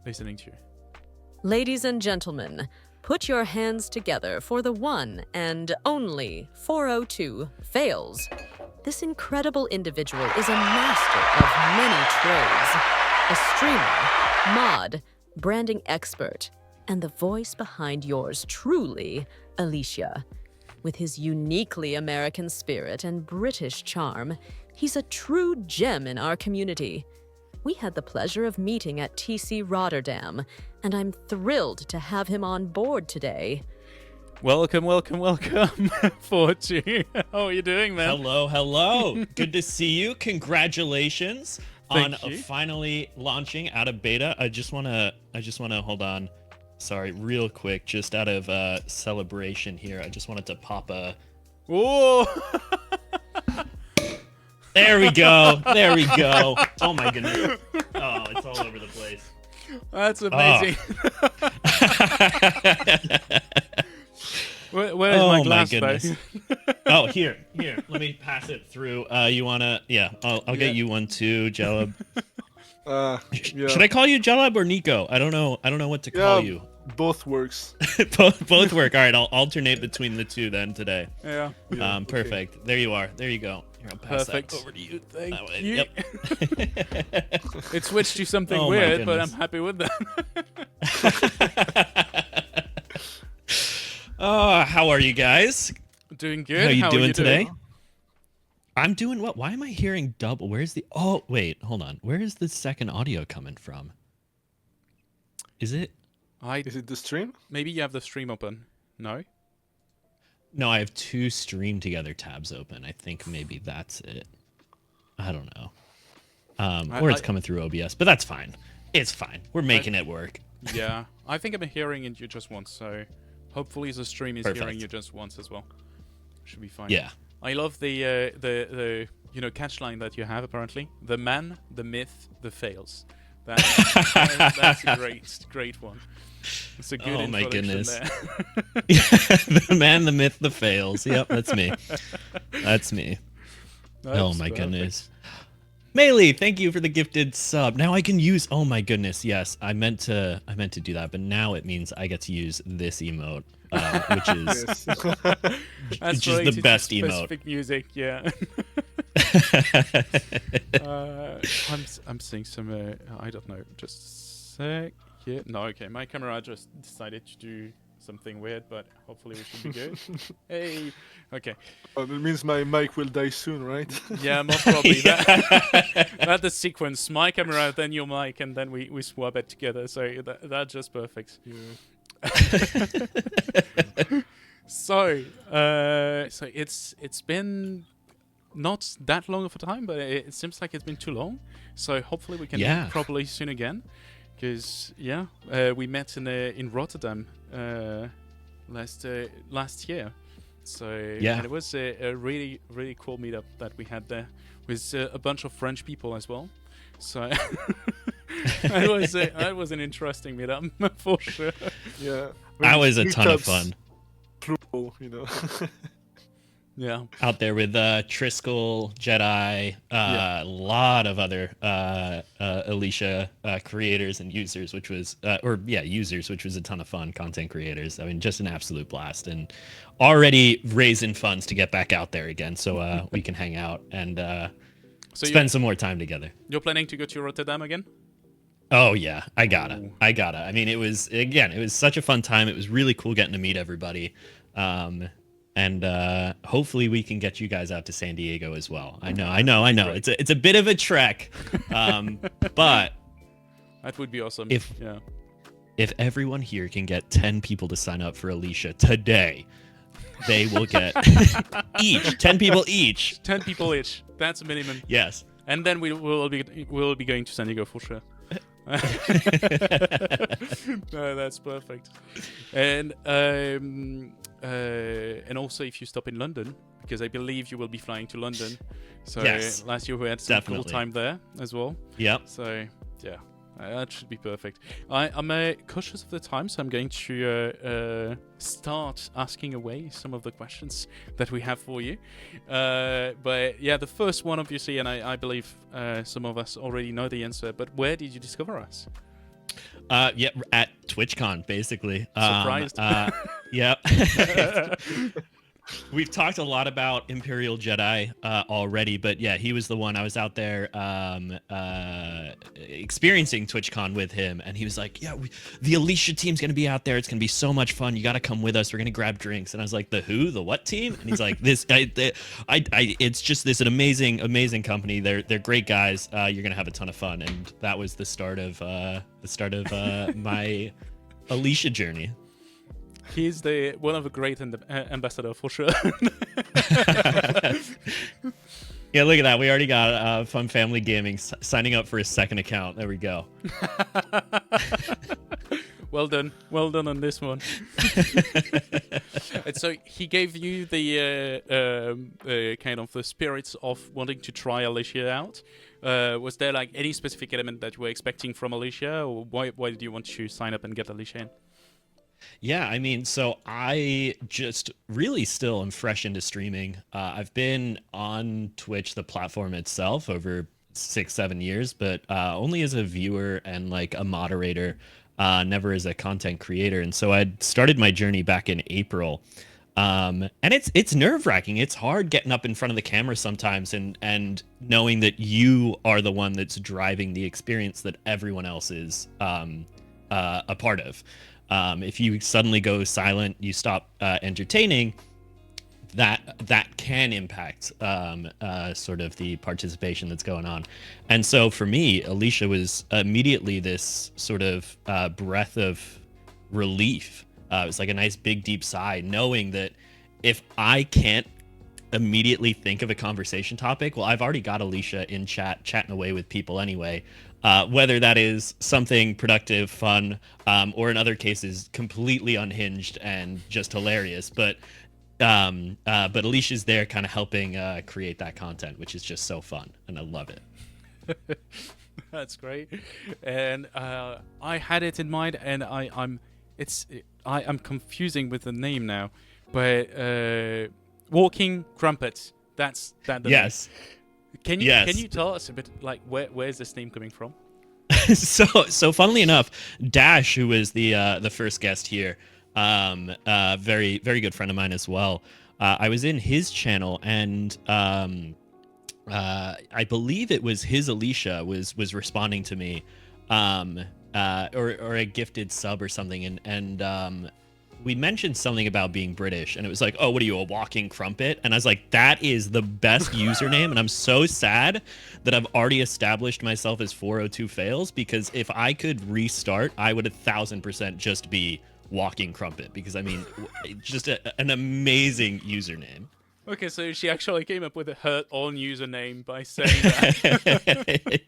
listening to you. Ladies and gentlemen, put your hands together for the one and only 402 Fails. This incredible individual is a master of many trades, a streamer, mod, branding expert, and the voice behind yours truly, Alicia. With his uniquely American spirit and British charm, he's a true gem in our community. We had the pleasure of meeting at TC Rotterdam, and I'm thrilled to have him on board today. Welcome, 402. How are you doing, man? Hello. Good to see you. Congratulations on Thank you. finally launching out of beta. I just wanna hold on. Sorry, real quick, just out of celebration here. I just wanted to pop a. Whoa! There we go. Oh my goodness. Oh, it's all over the place. That's amazing. Where's my glass, goodness. Oh, here. Let me pass it through. You wanna? Yeah, I'll get you one too, Jelab. Yeah. Should I call you Jelab or Nico? I don't know what to call you. Both works. both work. All right, I'll alternate between the two then today. Yeah. Perfect. Okay. There you are. There you go. Here, I'll pass Perfect. that over to you. Thank That way. you. Yep. It switched to something Oh, my weird, but I'm goodness. happy with that. How are you guys? Doing good. How are you doing you today? I'm doing what? Why am I hearing double? Where's the? Oh, wait, hold on. Where is the second audio coming from? Is it? Is it the stream? Maybe you have the stream open. No? No, I have two stream together tabs open. I think maybe that's it. I don't know. Or it's coming through OBS, but that's fine. It's fine. We're making it work. Yeah. I think I'm hearing you just once, so hopefully the stream is Perfect. hearing you just once as well. Should be fine. Yeah. I love the catchline that you have apparently. The man, the myth, the fails. That's a great one. It's a good Oh my introduction goodness. there. The man, the myth, the fails. Yep, that's me. That's me. Oh my goodness. Melee, thank you for the gifted sub. Now I can use. Oh my goodness. Yes, I meant to do that, but now it means I get to use this emote, which is That's just the related to best emote. specific music, yeah. I'm seeing some. I don't know. Just a sec. Yeah. No. Okay. My camera just decided to do something weird, but hopefully we should be good. Hey. Okay. Oh, that means my mic will die soon, right? Yeah. Most probably. That's the sequence. My camera, then your mic, and then we swap it together. So that's just perfect. Yeah. So it's been not that long of a time, but it seems like it's been too long. So hopefully we can meet properly soon again, because we met in Rotterdam last year. So and it was a really cool meetup that we had there with a bunch of French people as well. So that was an interesting meetup for sure. Yeah. That was a ton of meetups, fun. Plural, you know. Yeah. Out there with Triskel, Jedi, a lot of other Alicia creators and users, which was users, which was a ton of fun. Content creators. I mean, just an absolute blast, and already raising funds to get back out there again, so we can hang out and spend some more time together. You're planning to go to Rotterdam again? Oh yeah, I gotta. I mean, it was such a fun time. It was really cool getting to meet everybody. And hopefully we can get you guys out to San Diego as well. I know. Right. It's a bit of a trek, but that would be awesome. If everyone here can get 10 people to sign up for Alicia today, they will get 10 people each. 10 people each. That's a minimum. Yes. And then we'll be going to San Diego for sure. No, that's perfect. And also if you stop in London, because I believe you will be flying to London. So last year we had some cool time there as well. Yep. So yeah, that should be perfect. I'm cautious of the time, so I'm going to start asking away some of the questions that we have for you. But yeah, the first one obviously, and I believe some of us already know the answer, but where did you discover us? Yeah, at TwitchCon, basically. Surprised. Yeah. We've talked a lot about Imperial Jedi already, but yeah, he was the one. I was out there experiencing TwitchCon with him, and he was like, "Yeah, the Alicia team's gonna be out there. It's gonna be so much fun. You got to come with us. We're gonna grab drinks." And I was like, "The who? The what team?" And he's like, It's just this an amazing company. They're great guys. You're gonna have a ton of fun." And that was the start of my Alicia journey. He's one of the great ambassador for sure. Yeah, look at that. We already got Fun Family Gaming signing up for his second account. There we go. Well done on this one. And so he gave you the kind of the spirits of wanting to try Alicia out. Was there like any specific element that you were expecting from Alicia, or why did you want to sign up and get Alicia in? Yeah, I mean, so I just really still am fresh into streaming. I've been on Twitch, the platform itself, over 6-7 years, but only as a viewer and like a moderator, never as a content creator. And so I started my journey back in April. And it's nerve-wracking. It's hard getting up in front of the camera sometimes and knowing that you are the one that's driving the experience that everyone else is a part of. If you suddenly go silent, you stop entertaining, that can impact sort of the participation that's going on. And so for me, Alicia was immediately this sort of breath of relief. It was like a nice big deep sigh, knowing that if I can't immediately think of a conversation topic, well, I've already got Alicia in chatting away with people anyway. Whether that is something productive, fun, or in other cases completely unhinged and just hilarious, but Alicia's there, kind of helping create that content, which is just so fun, and I love it. That's great, and I had it in mind, and I'm confusing with the name now, but Walking Crumpets. That's that. Yes. Name. Can you tell us a bit like where's this name coming from? So funnily enough, Dash, who was the first guest here, very very good friend of mine as well. I was in his channel, and I believe it was his Alicia was responding to me, or a gifted sub or something, and we mentioned something about being British, and it was like, "Oh, what are you, a walking crumpet?" And I was like, that is the best username, and I'm so sad that I've already established myself as 402 fails, because if I could restart, I would 1000% just be walking crumpet, because I mean, just an amazing username. Okay, so she actually came up with her own username by saying that.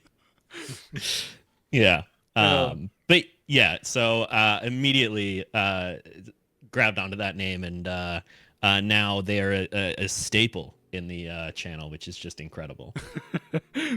Yeah. But yeah, so immediately grabbed onto that name, and now they're a staple in the channel, which is just incredible.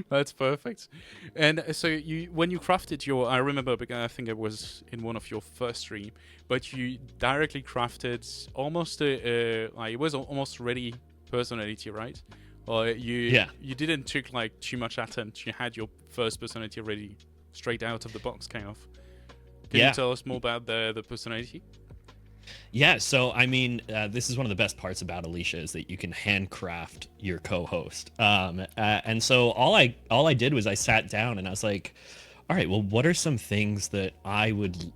That's perfect. And so when you crafted your, I remember, because I think it was in one of your first stream, but you directly crafted almost like it was almost ready personality, right? Or you didn't took like too much attempt. You had your first personality ready straight out of the box, kind of. Can you tell us more about the personality? Yeah, so I mean, this is one of the best parts about Alicia, is that you can handcraft your co-host. And so all I did was I sat down and I was like, all right, well, what are some things that I would,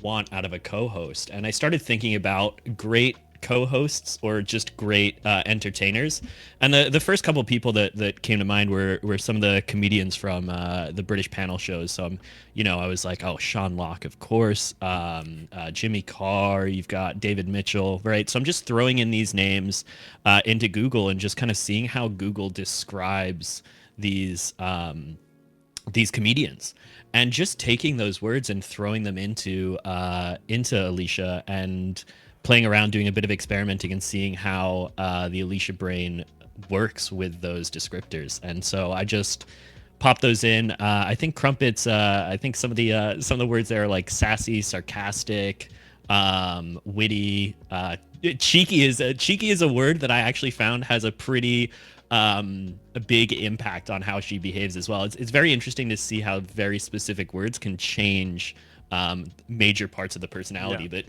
want out of a co-host? And I started thinking about great co-hosts or just great entertainers, and the first couple of people that came to mind were some of the comedians from the British panel shows. So I was like, oh, Sean Locke, of course, Jimmy Carr, you've got David Mitchell, right? So I'm just throwing in these names into Google and just kind of seeing how Google describes these comedians, and just taking those words and throwing them into Alicia and playing around, doing a bit of experimenting, and seeing how the Alicia brain works with those descriptors. And so I just popped those in. I think crumpets. I think some of the words there are like sassy, sarcastic, witty. Cheeky is a word that I actually found has a pretty a big impact on how she behaves as well. It's very interesting to see how very specific words can change major parts of the personality. Yeah.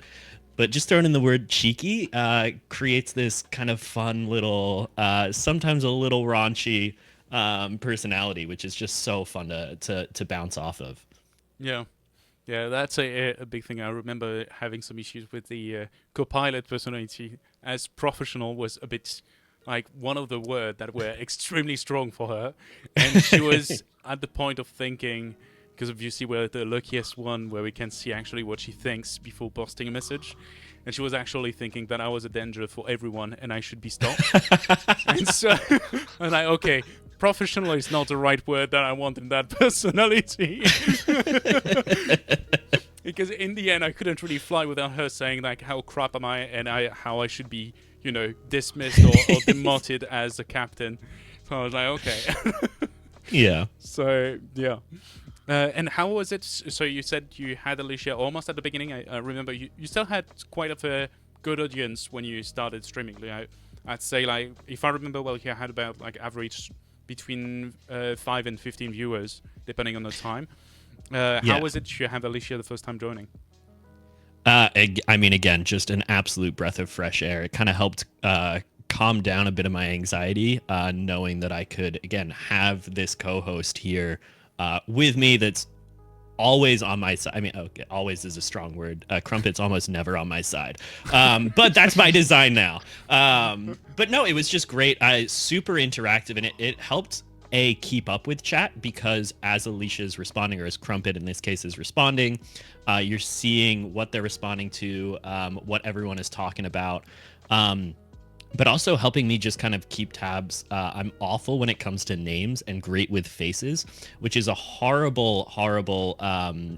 But just throwing in the word cheeky creates this kind of fun little, sometimes a little raunchy personality, which is just so fun to bounce off of. Yeah. Yeah, that's a big thing. I remember having some issues with the Copilot personality, as professional was a bit like one of the words that were extremely strong for her. And she was at the point of thinking, because obviously we're the luckiest one where we can see actually what she thinks before posting a message. And she was actually thinking that I was a danger for everyone and I should be stopped. And so I'm like, okay, professional is not the right word that I want in that personality. Because in the end, I couldn't really fly without her saying, like, how crap am I and how I should be, dismissed or demoted as a captain. So I was like, okay. Yeah. So, yeah. And how was it? So you said you had Alicia almost at the beginning. I remember you still had quite of a good audience when you started streaming. I'd say, like, if I remember well, you had about, like, average between 5 and 15 viewers, depending on the time. How was it to have Alicia the first time joining? I mean, again, just an absolute breath of fresh air. It kind of helped calm down a bit of my anxiety, knowing that I could, again, have this co-host here with me that's always on my side. I mean, okay, always is a strong word. Crumpet's almost never on my side. But that's by design now. But no, it was just great. Super interactive, and it helped keep up with chat, because as Alicia's responding, or as Crumpet in this case is responding, you're seeing what they're responding to, what everyone is talking about. But also helping me just kind of keep tabs. I'm awful when it comes to names and great with faces, which is a horrible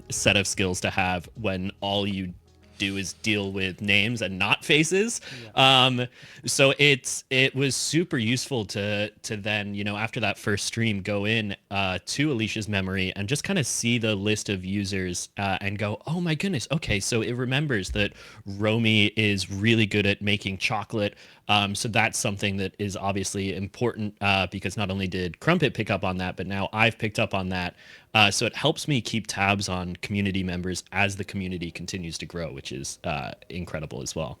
set of skills to have when all you do is deal with names and not faces. Yeah. So it was super useful to then, after that first stream, go in to Alicia's memory and just kind of see the list of users and go, oh my goodness, okay, so it remembers that Romy is really good at making chocolate. So that's something that is obviously important because not only did Crumpet pick up on that, but now I've picked up on that. So it helps me keep tabs on community members as the community continues to grow, which is incredible as well.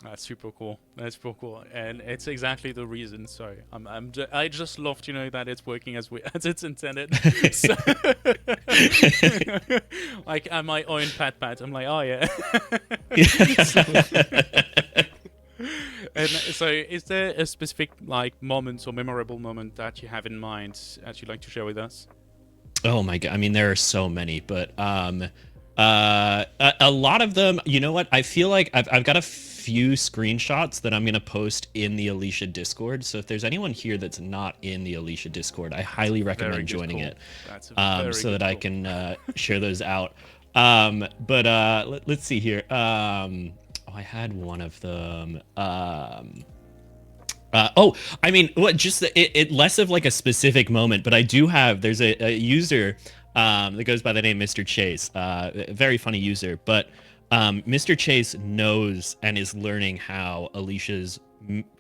That's super cool. That's super cool, and it's exactly the reason. So I just love to know that it's working as it's intended. So, like at my own pat, I'm like, oh yeah. And so, is there a specific moment or memorable moment that you have in mind that you'd like to share with us? Oh my god! I mean, there are so many, but a lot of them. You know what? I feel like I've got a few screenshots that I'm gonna post in the Alicia Discord. So if there's anyone here that's not in the Alicia Discord, I highly recommend joining it, so that I can share those out. But let's see here. I had one of them. I mean, just it less of like a specific moment, but I do have. There's a user that goes by the name Mr. Chase. A very funny user, but Mr. Chase knows and is learning how Alicia's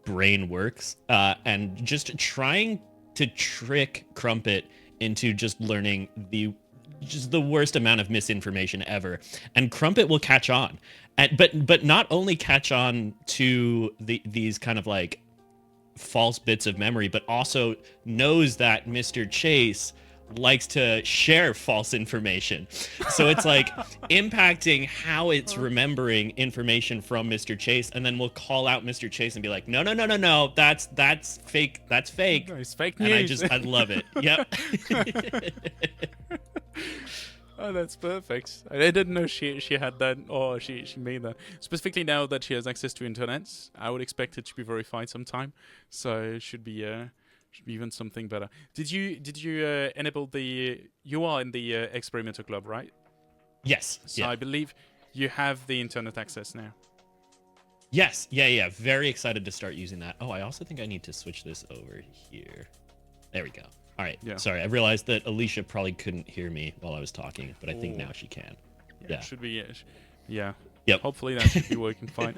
brain works, and just trying to trick Crumpet into just learning the worst amount of misinformation ever, and Crumpet will catch on. But not only catch on to these kind of like false bits of memory, but also knows that Mr. Chase likes to share false information. So it's like impacting how it's remembering information from Mr. Chase, and then we'll call out Mr. Chase and be like, no, that's fake. That's fake. It's fake news. And I love it. Yep. Oh, that's perfect. I didn't know she had that, or she made that. Specifically now that she has access to internet, I would expect it to be verified sometime. So it should be even something better. Did you enable the? You are in the Experimenter Club, right? Yes. So yeah. I believe you have the internet access now. Yes. Yeah. Very excited to start using that. Oh, I also think I need to switch this over here. There we go. All right. Yeah. Sorry, I realized that Alicia probably couldn't hear me while I was talking, but I think now she can. Yeah. It should be. Yeah. Yep. Hopefully that should be working fine.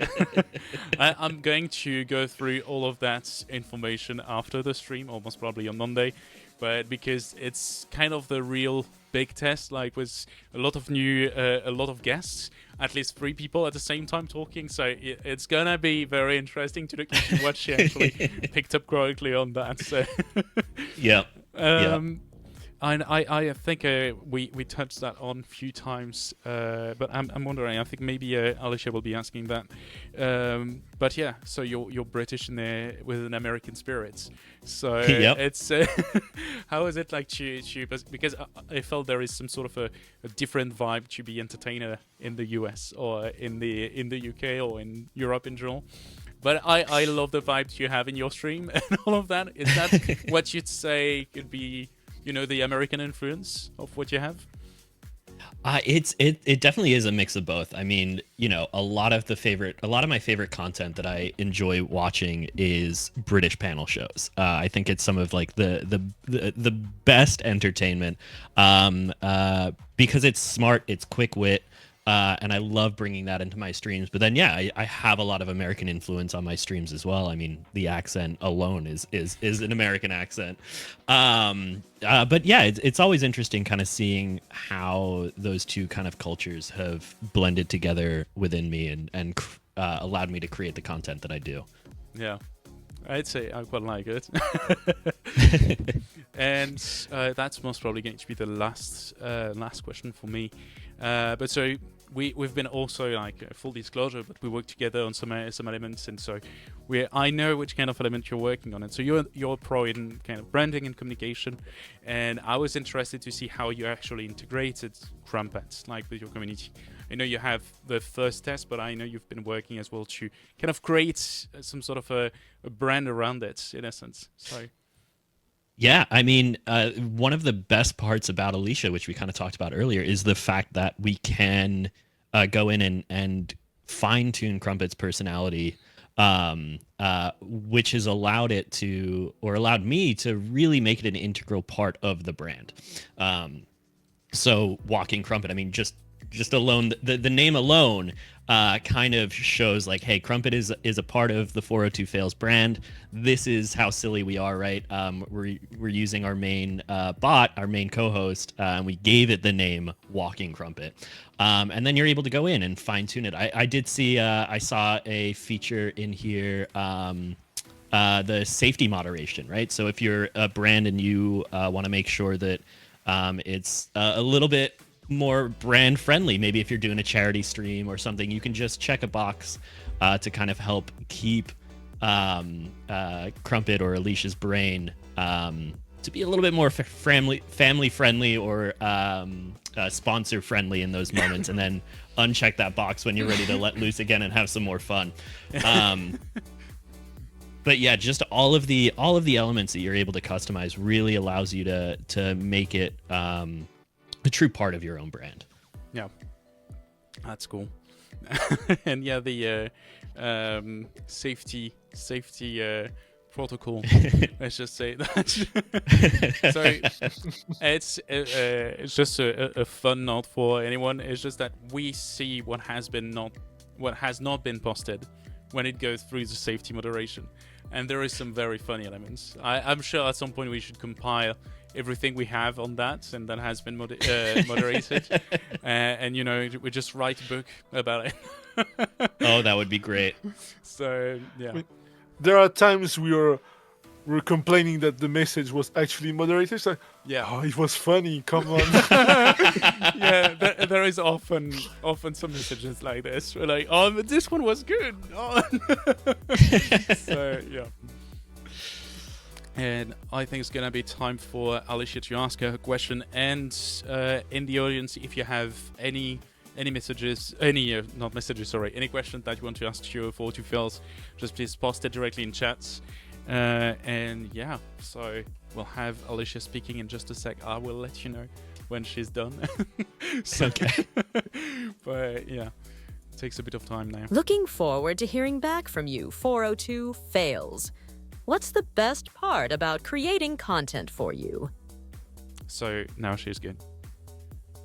I'm going to go through all of that information after the stream, almost probably on Monday, but because it's kind of the real big test, like with a lot of guests, at least 3 people at the same time talking. So it's gonna be very interesting to look into what she actually picked up correctly on that. So yeah. I think we touched that on a few times, but I'm wondering. I think maybe Alicia will be asking that. But yeah, so you're British in there with an American spirit. So it's how is it like to because I felt there is some sort of a different vibe to be entertainer in the US or in the UK or in Europe in general. But I love the vibes you have in your stream and all of that. Is that what you'd say could be, the American influence of what you have? It definitely is a mix of both. I mean, a lot of my favorite content that I enjoy watching is British panel shows. I think it's some of like the best entertainment, because it's smart, it's quick wit. And I love bringing that into my streams. But then, I have a lot of American influence on my streams as well. I mean, the accent alone is an American accent. But yeah, it's always interesting kind of seeing how those two kind of cultures have blended together within me and allowed me to create the content that I do. Yeah, I'd say I quite like it. And that's most probably going to be the last question for me. But so we've been also like full disclosure, but we work together on some elements, and so I know which kind of element you're working on, and so you're a pro in kind of branding and communication, and I was interested to see how you actually integrated Crumpet like with your community. I know you have the first test, but I know you've been working as well to kind of create some sort of a brand around it in essence. So. Yeah, I mean, one of the best parts about Alicia, which we kind of talked about earlier, is the fact that we can go in and fine-tune Crumpet's personality, which has allowed me to really make it an integral part of the brand. So Walking Crumpet, I mean, just alone, the name alone kind of shows like, hey, Crumpet is a part of the 402 Fails brand. This is how silly we are, right? We're using our main bot, our main co-host, and we gave it the name Walking Crumpet. And then you're able to go in and fine tune it. I did see, I saw a feature in here, the safety moderation, right? So if you're a brand and you want to make sure that it's a little bit more brand friendly, maybe if you're doing a charity stream or something, you can just check a box to kind of help keep Crumpet or Alicia's brain to be a little bit more family friendly or sponsor friendly in those moments, and then uncheck that box when you're ready to let loose again and have some more fun. But yeah, just all of the elements that you're able to customize really allows you to make it a true part of your own brand. Yeah, that's cool. And yeah, the safety protocol. Let's just say that. So it's just a fun note for anyone. It's just that we see what has not been posted when it goes through the safety moderation, and there is some very funny elements. I'm sure at some point we should compile everything we have on that and that has been moderated, and we just write a book about it. Oh, that would be great. So yeah, I mean, there are times we're complaining that the message was actually moderated. It's like, yeah, it was funny. Come on. yeah, there is often some messages like this. We're like, oh, but this one was good. Oh. So yeah. And I think it's going to be time for Alicia to ask her question. And in the audience, if you have any messages, any questions that you want to ask to your 402 Fails, just please post it directly in chats. And yeah, so we'll have Alicia speaking in just a sec. I will let you know when she's done. So, okay. But yeah, it takes a bit of time now. Looking forward to hearing back from you, 402 Fails. What's the best part about creating content for you? So now she's good.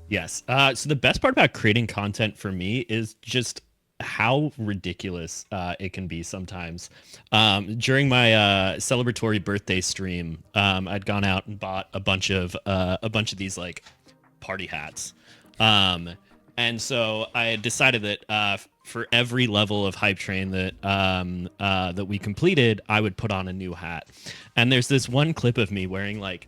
Yes. So the best part about creating content for me is just how ridiculous it can be sometimes. During my celebratory birthday stream, I'd gone out and bought a bunch of these like party hats. And so I had decided that for every level of Hype Train that we completed, I would put on a new hat. And there's this one clip of me wearing like,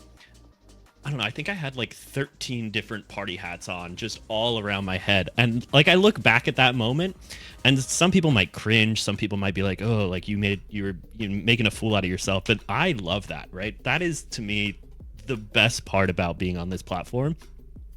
I don't know, I think I had like 13 different party hats on just all around my head. And like I look back at that moment and some people might cringe, some people might be like, "Oh, like you're making a fool out of yourself." But I love that, right? That is to me the best part about being on this platform.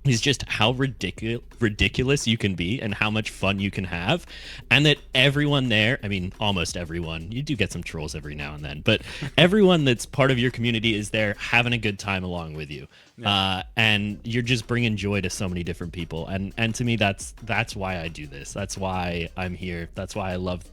Is just how ridiculous you can be and how much fun you can have. And that everyone there, I mean, almost everyone, you do get some trolls every now and then, but everyone that's part of your community is there having a good time along with you. Yeah. And you're just bringing joy to so many different people. And to me, that's why I do this. That's why I'm here. That's why I love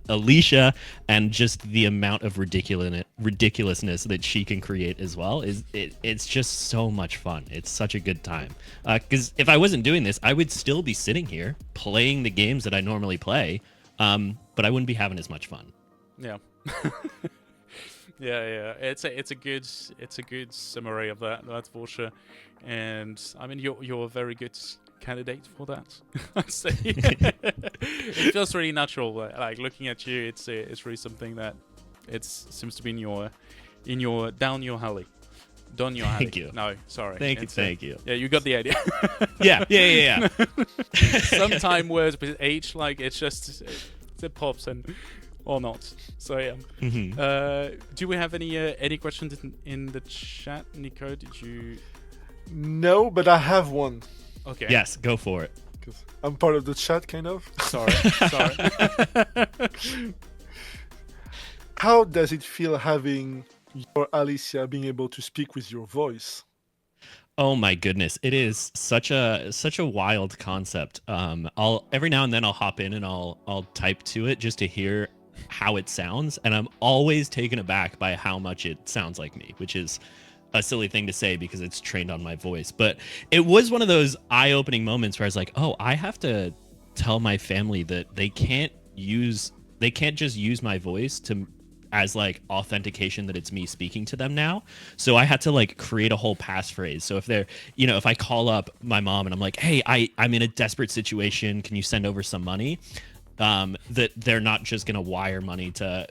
Alicia, and just the amount of ridiculousness that she can create as well. It's just so much fun. It's such a good time. Because if I wasn't doing this, I would still be sitting here playing the games that I normally play, but I wouldn't be having as much fun. Yeah. Yeah. It's a good summary of that. That's for sure. And I mean, you're a very good candidate for that. I'd say. It feels really natural. Like looking at you, it's really something that seems to be in your down your alley. Don your alley. Thank you. No, sorry. Thank you. Yeah, you got the idea. Yeah. Sometime words with H, like it pops and or not. So yeah. Mm-hmm. Do we have any questions in the chat, Nico? Did you? No, but I have one. Okay. Yes, go for it. Because I'm part of the chat, kind of. Sorry. How does it feel having your Alicia being able to speak with your voice? Oh my goodness, it is such a wild concept. I'll every now and then I'll hop in and I'll type to it just to hear how it sounds, and I'm always taken aback by how much it sounds like me, which is a silly thing to say because it's trained on my voice. But it was one of those eye-opening moments where I was like, oh, I have to tell my family that they can't just use my voice as like authentication that it's me speaking to them now. So I had to like create a whole passphrase. So if I call up my mom and I'm like, hey, I'm in a desperate situation, can you send over some money? That they're not just gonna wire money to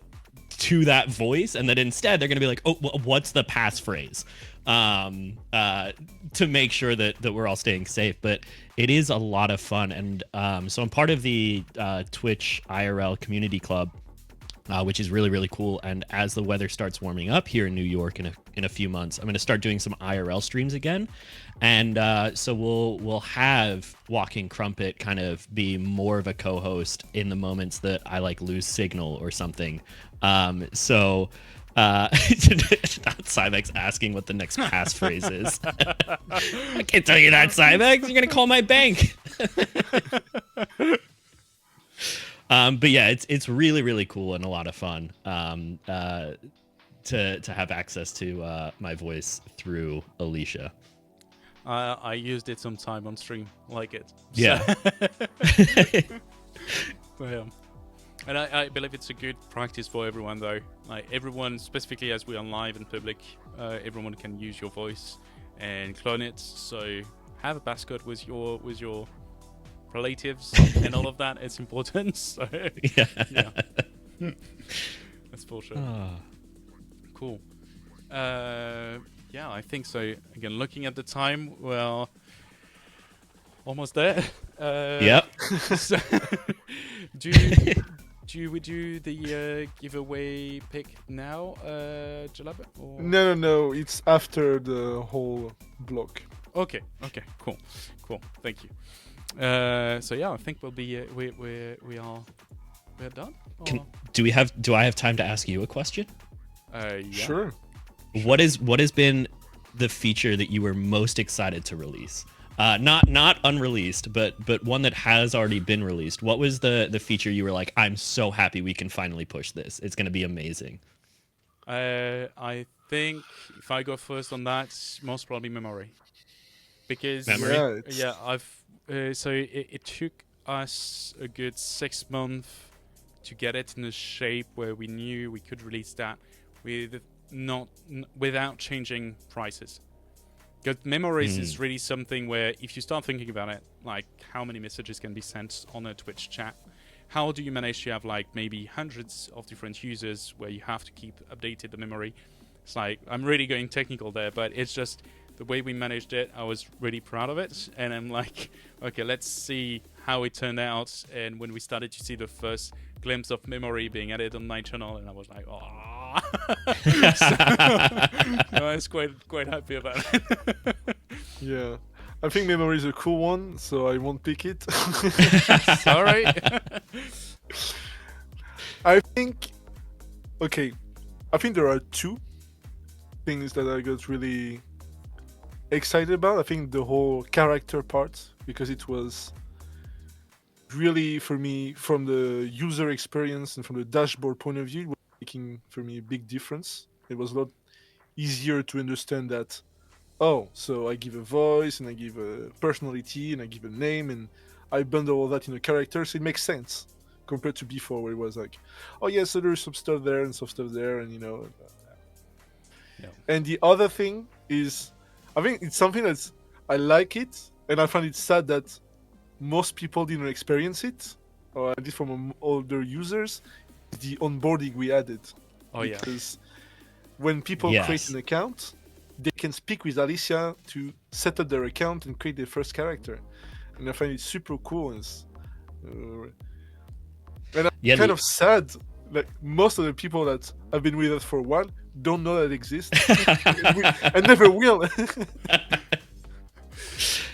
that voice, and that instead they're gonna be like, oh, well, what's the passphrase? To make sure that we're all staying safe. But it is a lot of fun. And so I'm part of the Twitch IRL community club, which is really, really cool. And as the weather starts warming up here in New York in a few months, I'm going to start doing some IRL streams again. And so we'll have Walking Crumpet kind of be more of a co-host in the moments that I like lose signal or something. So Cybex asking what the next passphrase is. I can't tell you that, Cybex. You're going to call my bank. But yeah, it's really, really cool and a lot of fun to have access to my voice through Alicia. I used it sometime on stream, like it. Yeah. So, yeah. And I believe it's a good practice for everyone, though. Like everyone, specifically as we are live in public, everyone can use your voice and clone it. So have a passcode with your relatives and all of that. It's important. So yeah. That's for sure. Cool. Yeah, I think so. Again, looking at the time, well, almost there. Yep. So do we do the giveaway pick now, Jalab? Or? No. It's after the whole block. Okay. Cool. Thank you. So yeah, I think we'll be we're done. Do I have time to ask you a question? Yeah. Sure. What has been the feature that you were most excited to release? Not unreleased, but one that has already been released. What was the feature you were like, I'm so happy we can finally push this. It's going to be amazing. I think if I go first on that, most probably memory. Because memory? Yeah, so it took us a good 6 months to get it in a shape where we knew we could release that without changing prices. Because memories is really something where if you start thinking about it, like how many messages can be sent on a Twitch chat, how do you manage to have like maybe hundreds of different users where you have to keep updated the memory? It's like, I'm really going technical there, but it's just the way we managed it. I was really proud of it, and I'm like, okay, let's see how it turned out. And when we started to see the first glimpse of memory being added on my channel, and I was like, oh. So, I was quite happy about it. Yeah. I think memory is a cool one, so I won't pick it. Sorry. I think there are two things that I got really excited about. I think the whole character part, because it was really, for me, from the user experience and from the dashboard point of view, it was making for me a big difference. It was a lot easier to understand that, oh, so I give a voice and I give a personality and I give a name and I bundle all that in a character, so it makes sense compared to before, where it was like, oh yeah, so there's some stuff there and some stuff there, and Yeah. And the other thing is, I think it's something that's, I like it, and I find it sad that most people didn't experience it, or at least from older users, the onboarding we added. Oh yeah. Because when people create an account, they can speak with Alicia to set up their account and create their first character, and I find it super cool. And I'm kind of sad, like most of the people that have been with us for a while don't know that it exists, and never will.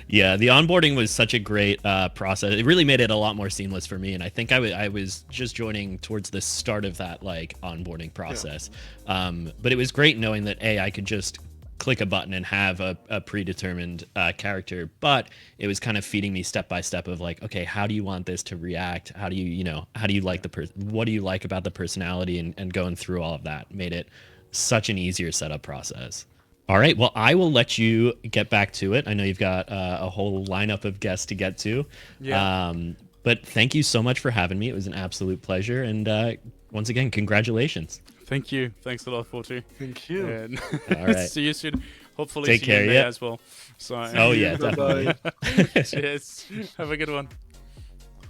Yeah, the onboarding was such a great process. It really made it a lot more seamless for me, and I think I was just joining towards the start of that like onboarding process. Yeah. But it was great knowing that I could just click a button and have a predetermined character, but it was kind of feeding me step by step of like, okay, how do you want this to react? How do you how do you like what do you like about the personality, and going through all of that made it such an easier setup process. All right, well, I will let you get back to it. I know you've got a whole lineup of guests to get to. Yeah. But thank you so much for having me. It was an absolute pleasure. And once again, congratulations. Thank you. Thanks a lot, Fortu. Thank you. And all right. See you soon. Hopefully Take see care, you there as well. So, oh, yeah, definitely. Cheers. Have a good one.